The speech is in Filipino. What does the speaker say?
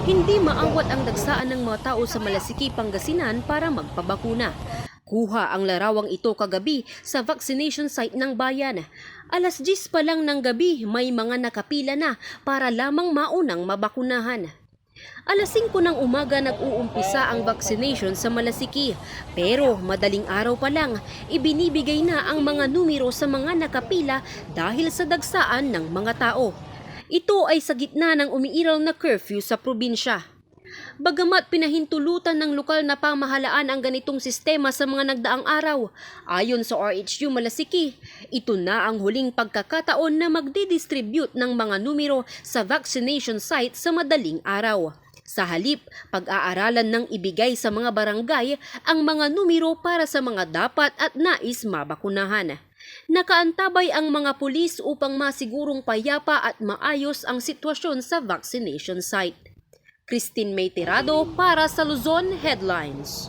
Hindi maawat ang dagsaan ng mga tao sa Malasiki, Pangasinan para magpabakuna. Kuha ang larawang ito kagabi sa vaccination site ng bayan. Alas 10 pa lang ng gabi, may mga nakapila na para lamang maunang mabakunahan. Alas 5 ng umaga nag-uumpisa ang vaccination sa Malasiki. Pero madaling araw pa lang, ibinibigay na ang mga numero sa mga nakapila dahil sa dagsaan ng mga tao. Ito ay sa gitna ng umiiral na curfew sa probinsya. Bagamat pinahintulutan ng lokal na pamahalaan ang ganitong sistema sa mga nagdaang araw, ayon sa RHU Malasiki, ito na ang huling pagkakataon na magdidistribute ng mga numero sa vaccination site sa madaling araw. Sa halip, pag-aaralan ng ibigay sa mga barangay ang mga numero para sa mga dapat at nais mabakunahan. Nakaantabay ang mga pulis upang masigurong payapa at maayos ang sitwasyon sa vaccination site. Christine May Tirado para sa Luzon Headlines.